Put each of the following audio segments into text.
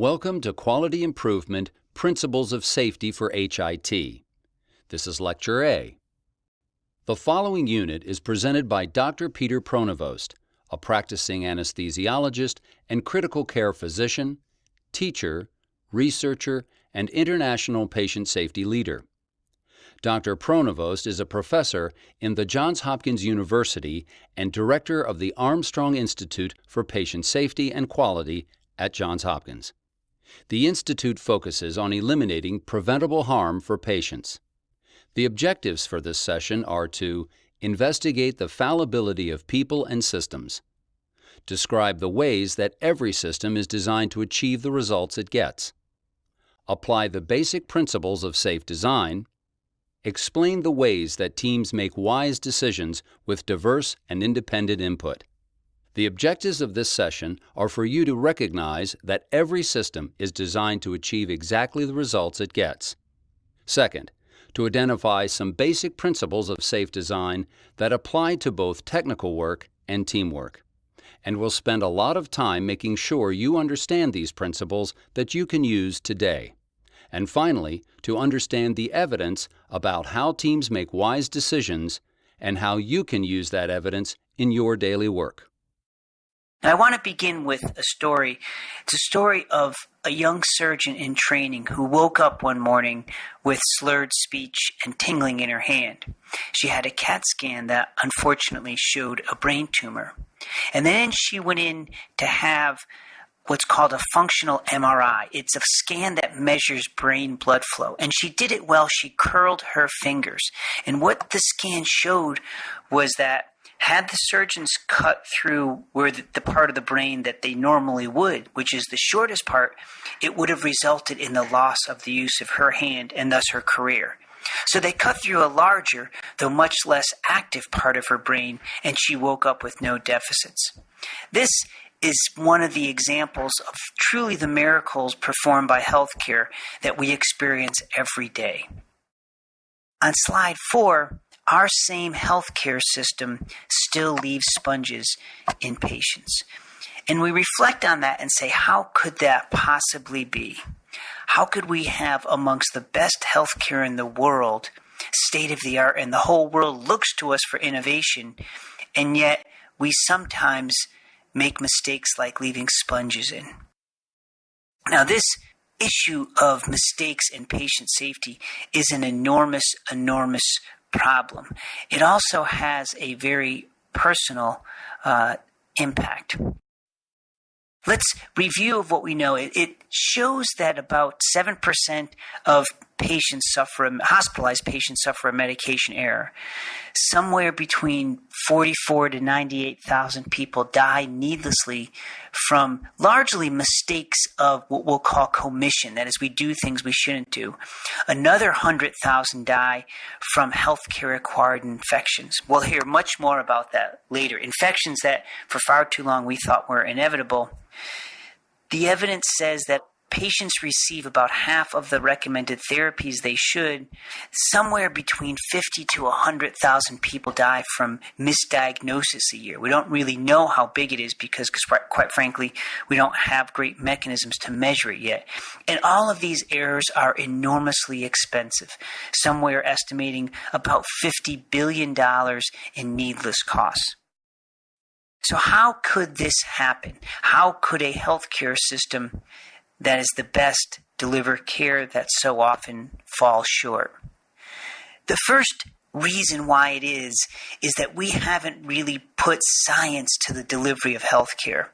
Welcome to Quality Improvement Principles of Safety for HIT. This is Lecture A. The following unit is presented by Dr. Peter Pronovost, a practicing anesthesiologist and critical care physician, teacher, researcher, and international patient safety leader. Dr. Pronovost is a professor in the Johns Hopkins University and director of the Armstrong Institute for Patient Safety and Quality at Johns Hopkins. The institute focuses on eliminating preventable harm for patients. The objectives for this session are to investigate the fallibility of people and systems, describe the ways that every system is designed to achieve the results it gets, apply the basic principles of safe design, explain the ways that teams make wise decisions with diverse and independent input. The objectives of this session are for you to recognize that every system is designed to achieve exactly the results it gets. Second, to identify some basic principles of safe design that apply to both technical work and teamwork. And we'll spend a lot of time making sure you understand these principles that you can use today. And finally, to understand the evidence about how teams make wise decisions and how you can use that evidence in your daily work. I want to begin with a story. It's a story of a young surgeon in training who woke up one morning with slurred speech and tingling in her hand. She had a CAT scan that unfortunately showed a brain tumor. And then she went in to have what's called a functional MRI. It's a scan that measures brain blood flow. And she did it while she curled her fingers. And what the scan showed was that had the surgeons cut through where the part of the brain that they normally would, which is the shortest part, it would have resulted in the loss of the use of her hand and thus her career. So they cut through a larger, though much less active part of her brain, and she woke up with no deficits. This is one of the examples of truly the miracles performed by healthcare that we experience every day. On slide 4, our same healthcare system still leaves sponges in patients. And we reflect on that and say, how could that possibly be? How could we have amongst the best healthcare in the world, state of the art, and the whole world looks to us for innovation, and yet we sometimes make mistakes like leaving sponges in? Now, this issue of mistakes in patient safety is an enormous problem. It also has a very personal impact. Let's review of what we know. It shows that about 7% of hospitalized patients suffer a medication error. Somewhere between 44 to 98,000 people die needlessly from largely mistakes of what we'll call commission. That is, we do things we shouldn't do. Another 100,000 die from healthcare-acquired infections. We'll hear much more about that later. Infections that for far too long we thought were inevitable. The evidence says that patients receive about half of the recommended therapies they should. Somewhere between 50 to 100,000 people die from misdiagnosis a year. We don't really know how big it is because quite frankly, we don't have great mechanisms to measure it yet. And all of these errors are enormously expensive, somewhere estimating about $50 billion in needless costs. So how could this happen? How could a healthcare system that is the best deliver care that so often falls short? The first reason why it is that we haven't really put science to the delivery of healthcare.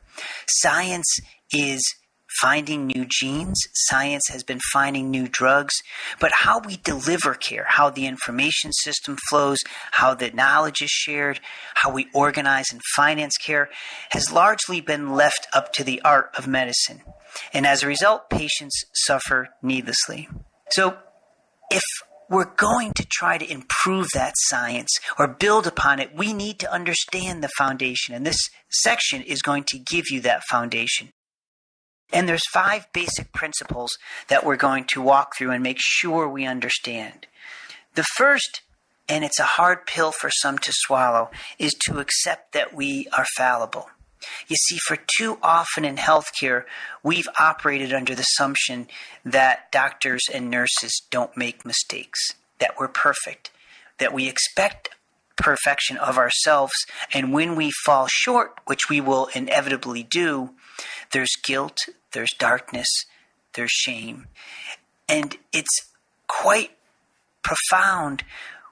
Science is finding new genes. Science has been finding new drugs. But how we deliver care, how the information system flows, how the knowledge is shared, how we organize and finance care has largely been left up to the art of medicine. And as a result, patients suffer needlessly. So if we're going to try to improve that science or build upon it, we need to understand the foundation. And this section is going to give you that foundation. And there's 5 basic principles that we're going to walk through and make sure we understand. The first, and it's a hard pill for some to swallow, is to accept that we are fallible. You see, for too often in healthcare, we've operated under the assumption that doctors and nurses don't make mistakes, that we're perfect, that we expect perfection of ourselves, and when we fall short, which we will inevitably do, there's guilt, there's darkness, there's shame. And it's quite profound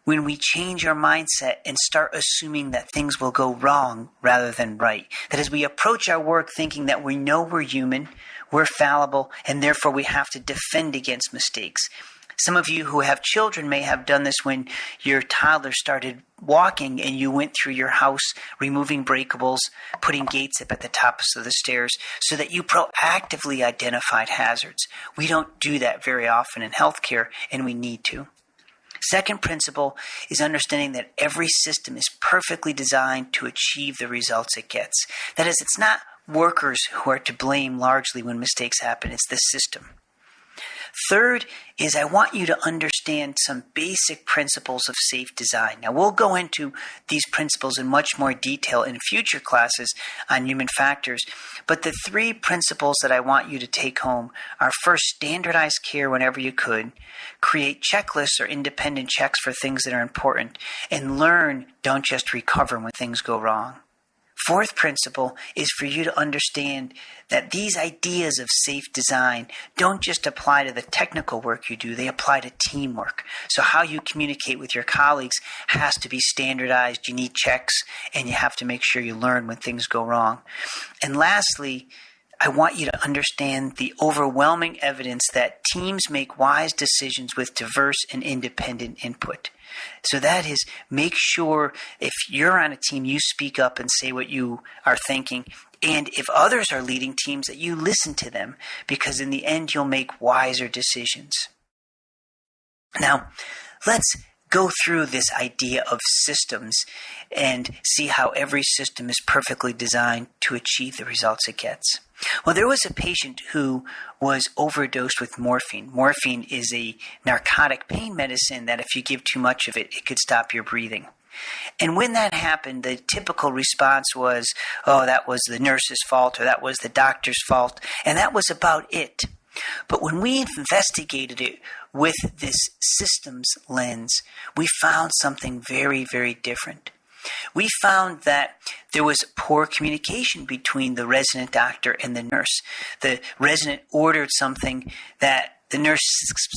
when we change our mindset and start assuming that things will go wrong rather than right. That as we approach our work thinking that we know we're human, we're fallible, and therefore we have to defend against mistakes. Some of you who have children may have done this when your toddler started walking and you went through your house removing breakables, putting gates up at the tops of the stairs so that you proactively identified hazards. We don't do that very often in healthcare, and we need to. Second principle is understanding that every system is perfectly designed to achieve the results it gets. That is, it's not workers who are to blame largely when mistakes happen, it's the system. Third is I want you to understand some basic principles of safe design. Now, we'll go into these principles in much more detail in future classes on human factors, but the three principles that I want you to take home are first, standardize care whenever you could, create checklists or independent checks for things that are important, and learn, don't just recover when things go wrong. Fourth principle is for you to understand that these ideas of safe design don't just apply to the technical work you do, they apply to teamwork. So how you communicate with your colleagues has to be standardized, you need checks, and you have to make sure you learn when things go wrong. And lastly, I want you to understand the overwhelming evidence that teams make wise decisions with diverse and independent input. So that is, make sure if you're on a team, you speak up and say what you are thinking. And if others are leading teams, that you listen to them, because in the end, you'll make wiser decisions. Now, let's go through this idea of systems and see how every system is perfectly designed to achieve the results it gets. Well, there was a patient who was overdosed with morphine. Morphine is a narcotic pain medicine that if you give too much of it, it could stop your breathing. And when that happened, the typical response was, oh, that was the nurse's fault, or that was the doctor's fault, and that was about it. But when we investigated it with this systems lens, we found something very, very different. We found that there was poor communication between the resident doctor and the nurse. The resident ordered something that the nurse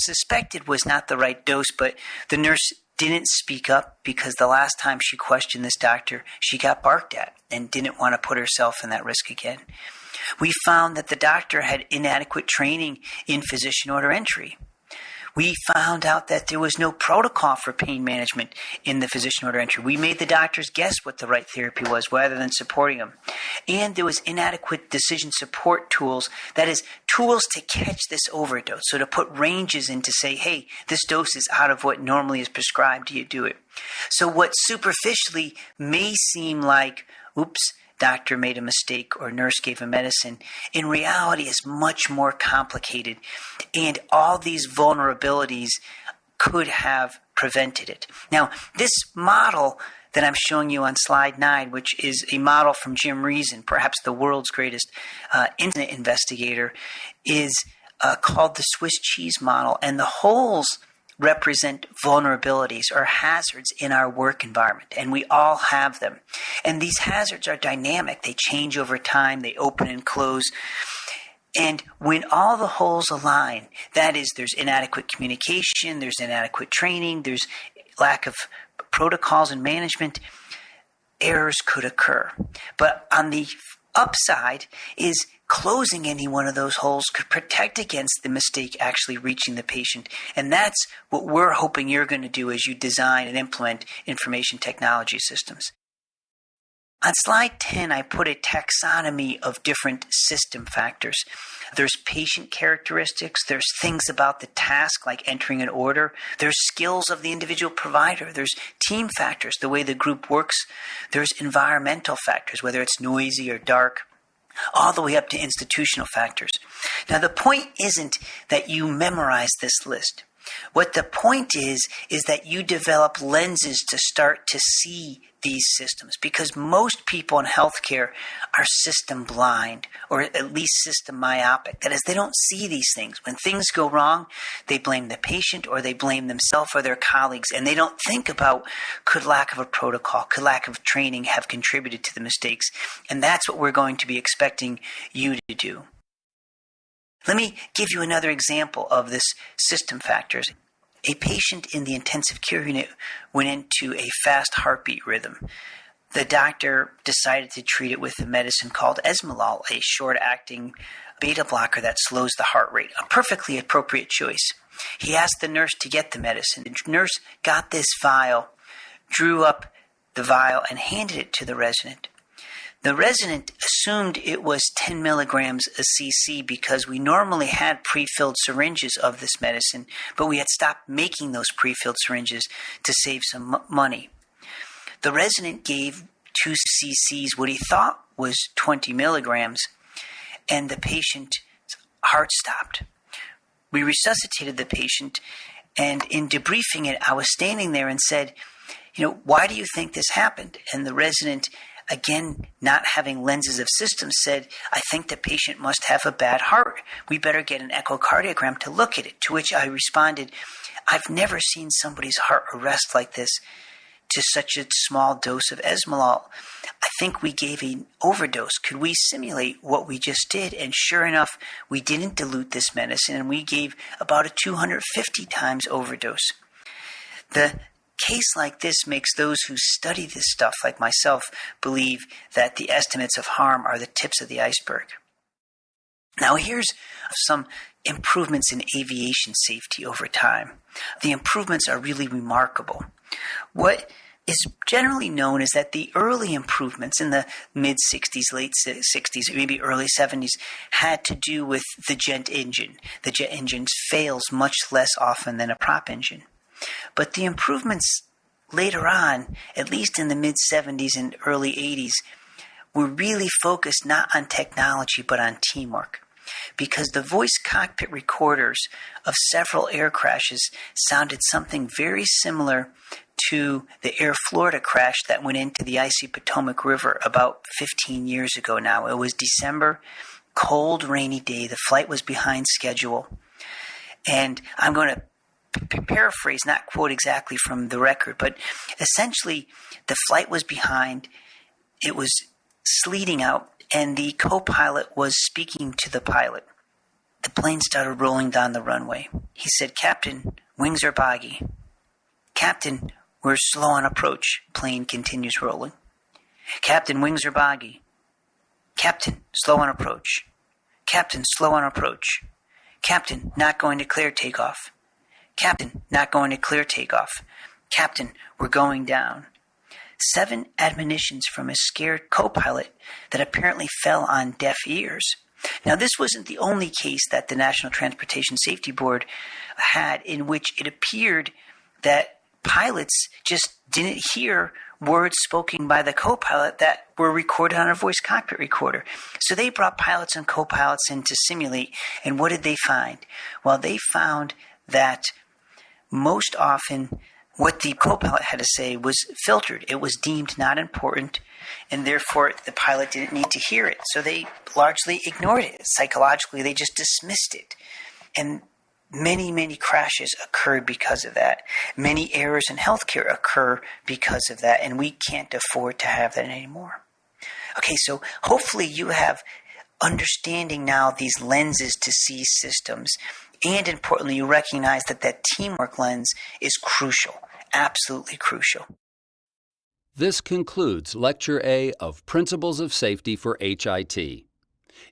suspected was not the right dose, but the nurse didn't speak up because the last time she questioned this doctor, she got barked at and didn't want to put herself in that risk again. We found that the doctor had inadequate training in physician order entry. We found out that there was no protocol for pain management in the physician order entry. We made the doctors guess what the right therapy was rather than supporting them. And there was inadequate decision support tools, that is, tools to catch this overdose. So to put ranges in to say, hey, this dose is out of what normally is prescribed. Do you do it? So what superficially may seem like, oops, doctor made a mistake or nurse gave a medicine, in reality is much more complicated. And all these vulnerabilities could have prevented it. Now, this model that I'm showing you on slide 9, which is a model from Jim Reason, perhaps the world's greatest incident investigator, is called the Swiss cheese model. And the holes represent vulnerabilities or hazards in our work environment, and we all have them. And these hazards are dynamic. They change over time. They open and close. And when all the holes align, that is, there's inadequate communication, there's inadequate training, there's lack of protocols and management, errors could occur. But on the upside is closing any one of those holes could protect against the mistake actually reaching the patient. And that's what we're hoping you're going to do as you design and implement information technology systems. On slide 10, I put a taxonomy of different system factors. There's patient characteristics. There's things about the task, like entering an order. There's skills of the individual provider. There's team factors, the way the group works. There's environmental factors, whether it's noisy or dark, all the way up to institutional factors. Now, the point isn't that you memorize this list. What the point is that you develop lenses to start to see these systems, because most people in healthcare are system blind, or at least system myopic. That is, they don't see these things. When things go wrong, they blame the patient or they blame themselves or their colleagues, and they don't think about, could lack of a protocol, could lack of training have contributed to the mistakes? And that's what we're going to be expecting you to do. Let me give you another example of this system factors. A patient in the intensive care unit went into a fast heartbeat rhythm. The doctor decided to treat it with a medicine called Esmolol, a short-acting beta blocker that slows the heart rate, a perfectly appropriate choice. He asked the nurse to get the medicine. The nurse got this vial, drew up the vial, and handed it to the resident. The resident assumed it was 10 milligrams a cc because we normally had pre-filled syringes of this medicine, but we had stopped making those pre-filled syringes to save some money. The resident gave 2 cc's, what he thought was 20 milligrams, and the patient's heart stopped. We resuscitated the patient, and in debriefing it, I was standing there and said, why do you think this happened? And the resident, again, not having lenses of systems, said, I think the patient must have a bad heart. We better get an echocardiogram to look at it. To which I responded, I've never seen somebody's heart arrest like this to such a small dose of Esmolol. I think we gave an overdose. Could we simulate what we just did? And sure enough, we didn't dilute this medicine, and we gave about a 250 times overdose. The case like this makes those who study this stuff, like myself, believe that the estimates of harm are the tips of the iceberg. Now here's some improvements in aviation safety over time. The improvements are really remarkable. What is generally known is that the early improvements in the mid-60s, late 60s, maybe early 70s, had to do with the jet engine. The jet engine fails much less often than a prop engine. But the improvements later on, at least in the mid-70s and early 80s, were really focused not on technology but on teamwork. Because the voice cockpit recorders of several air crashes sounded something very similar to the Air Florida crash that went into the icy Potomac River about 15 years ago now. It was December, cold, rainy day. The flight was behind schedule. And I'm going to paraphrase, not quote exactly from the record, but essentially the flight was behind. It was sleeting out, and the co-pilot was speaking to the pilot. The plane started rolling down the runway. He said, "Captain, wings are boggy." "Captain, we're slow on approach." Plane continues rolling. "Captain, wings are boggy." "Captain, slow on approach." "Captain, slow on approach." "Captain, not going to clear takeoff." "Captain, not going to clear takeoff." "Captain, we're going down." 7 admonitions from a scared co-pilot that apparently fell on deaf ears. Now, this wasn't the only case that the National Transportation Safety Board had in which it appeared that pilots just didn't hear words spoken by the co-pilot that were recorded on a voice cockpit recorder. So they brought pilots and co-pilots in to simulate, and what did they find? Well, they found that most often what the co-pilot had to say was filtered. It was deemed not important, and therefore the pilot didn't need to hear it. So they largely ignored it. Psychologically, they just dismissed it. And many, many crashes occurred because of that. Many errors in healthcare occur because of that, and we can't afford to have that anymore. Okay, so hopefully you have understanding now these lenses to see systems, and importantly, you recognize that that teamwork lens is crucial, absolutely crucial. This concludes Lecture A of Principles of Safety for HIT.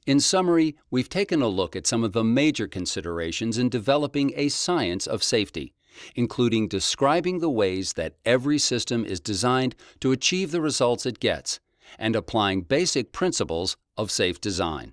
In summary, we've taken a look at some of the major considerations in developing a science of safety, including describing the ways that every system is designed to achieve the results it gets, and applying basic principles of safe design.